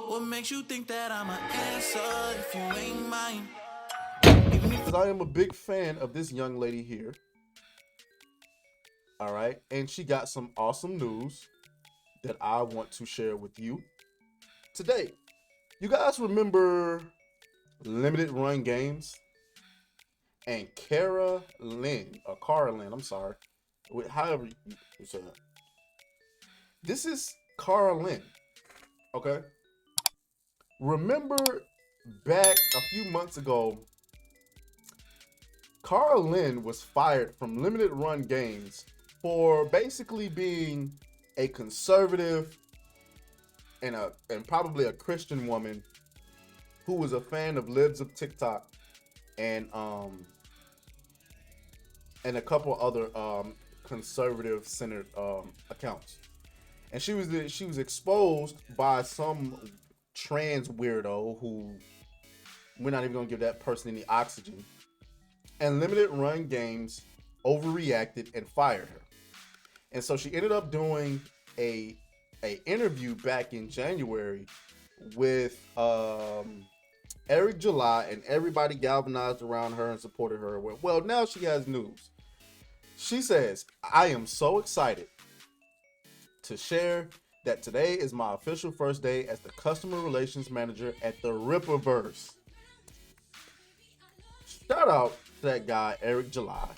What makes you think that I'm an answer if you ain't mine? Because I am a big fan of this young lady here. All right. And she got some awesome news that I want to share with you today. You guys remember limited run games? And Lynne, or Cara Lynne, I'm sorry. However you say that. This is Cara Lynne. Okay. Remember back a few months ago, Cara Lynne was fired from limited run games for basically being a conservative and probably a Christian woman who was a fan of libs of TikTok and a couple other conservative centered accounts. And she was exposed by some trans weirdo who we're not even gonna give that person any oxygen. And limited run games overreacted and fired her. And so she ended up doing a interview back in January with Eric July, and everybody galvanized around her and supported her. Well, now she has news. She says, "I am so excited to share that today is my official first day as the customer relations manager at the Rippaverse." Shout out to that guy, Eric July.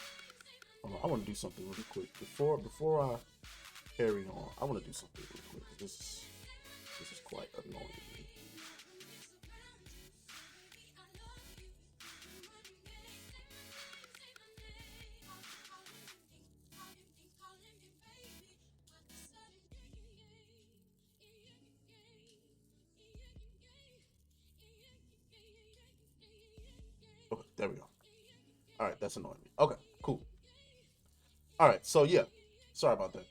I want to do something really quick before I carry on. I want to do something really quick. This is quite annoying. Okay, there we go. All right, that's annoying me. Okay, cool. All right, so yeah, sorry about that.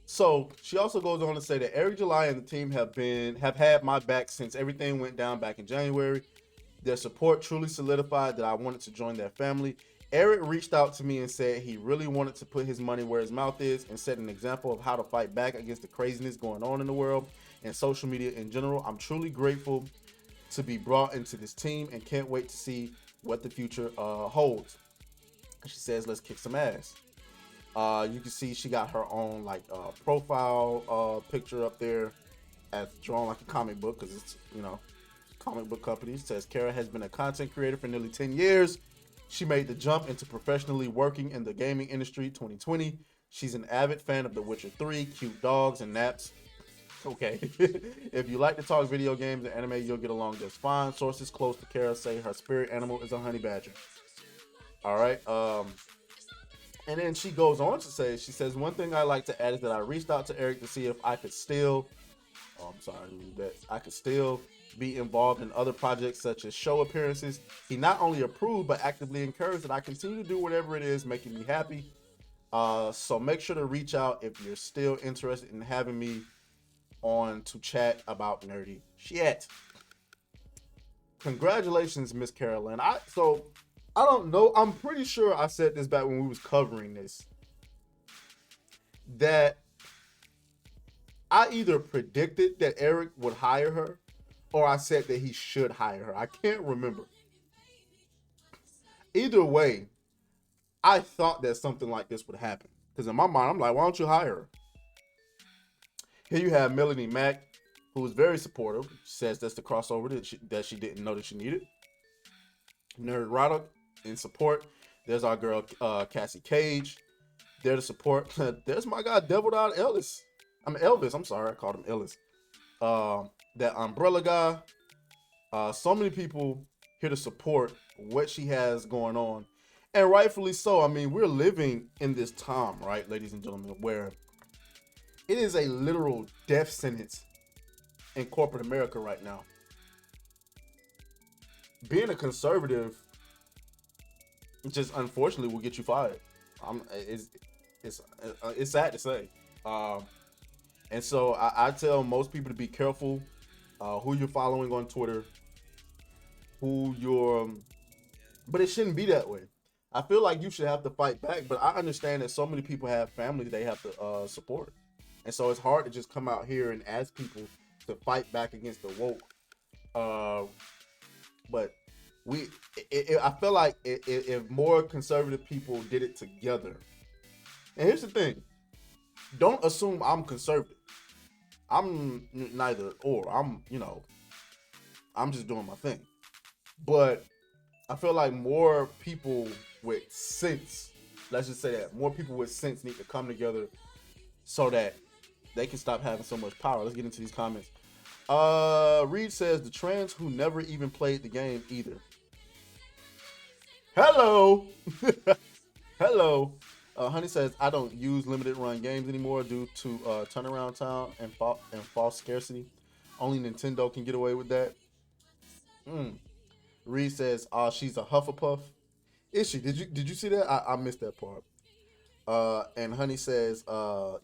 So she also goes on to say that Eric July and the team have had my back since everything went down back in January. Their support truly solidified that I wanted to join their family. Eric reached out to me and said he really wanted to put his money where his mouth is and set an example of how to fight back against the craziness going on in the world and social media in general. I'm truly grateful to be brought into this team and can't wait to see what the future holds. She says, "Let's kick some ass." You can see she got her own like profile picture up there, as drawn like a comic book because it's comic book company. It says Kara has been a content creator for nearly 10 years. She made the jump into professionally working in the gaming industry 2020. She's an avid fan of The Witcher 3, cute dogs, and naps. Okay. If you like to talk video games and anime, you'll get along just fine. Sources close to Kara say her spirit animal is a honey badger. All right. And then she goes on to say, she says, "One thing I like to add is that I reached out to Eric to see if I could still, that I could still be involved in other projects such as show appearances. He not only approved, but actively encouraged that I continue to do whatever it is making me happy. So make sure to reach out if you're still interested in having me on to chat about nerdy shit." Congratulations, Miss Carolyn. I don't know. I'm pretty sure I said this back when we was covering this. That I either predicted that Eric would hire her or I said that he should hire her. I can't remember. Either way, I thought that something like this would happen. Because in my mind, I'm like, why don't you hire her? Here you have Melanie Mack, who is very supportive. Says that's the crossover that she didn't know that she needed. Nerd Rada in support. There's our girl Cassie Cage. There to support. There's my guy Devil Dot Ellis. Elvis. I'm sorry, I called him Ellis. That Umbrella guy. So many people here to support what she has going on, and rightfully so. I mean, we're living in this time, right, ladies and gentlemen, where it is a literal death sentence in corporate America right now. Being a conservative just unfortunately will get you fired. It's sad to say. And so I tell most people to be careful who you're following on Twitter, but it shouldn't be that way. I feel like you should have to fight back, but I understand that so many people have families they have to support. And so it's hard to just come out here and ask people to fight back against the woke. But I feel like if more conservative people did it together. And here's the thing: don't assume I'm conservative. I'm neither or. I'm just doing my thing. But I feel like more people with sense, let's just say that more people with sense need to come together so that they can stop having so much power. Let's get into these comments. Reed says the trans who never even played the game either. Hello. Hello. Honey says I don't use limited run games anymore due to turnaround time and false scarcity. Only Nintendo can get away with that. Reed says, she's a Hufflepuff. Is she? Did you see that? I missed that part. And Honey says,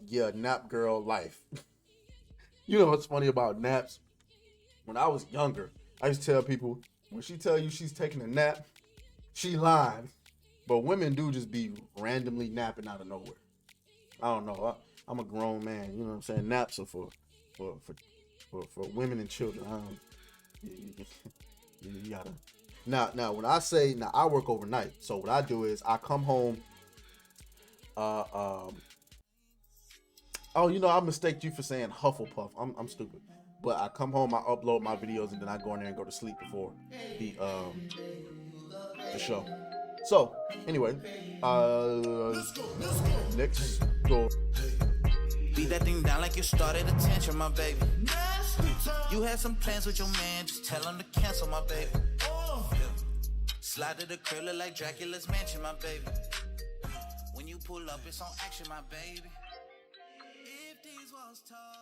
yeah, nap girl life. You know what's funny about naps? When I was younger, I used to tell people, when she tell you she's taking a nap, she lying. But women do just be randomly napping out of nowhere. I don't know. I'm a grown man. You know what I'm saying? Naps are for women and children. You gotta. Now, when I say I work overnight. So what I do is I come home. Oh, I mistaked you for saying Hufflepuff. I'm stupid. But I come home, I upload my videos, and then I go in there and go to sleep before the show. So anyway, next door. Beat that thing down like you started attention, my baby. You had some plans with your man, just tell him to cancel, my baby. Slide to the crib, look like Dracula's mansion, my baby. When you pull up, it's on action, my baby. If these walls talk.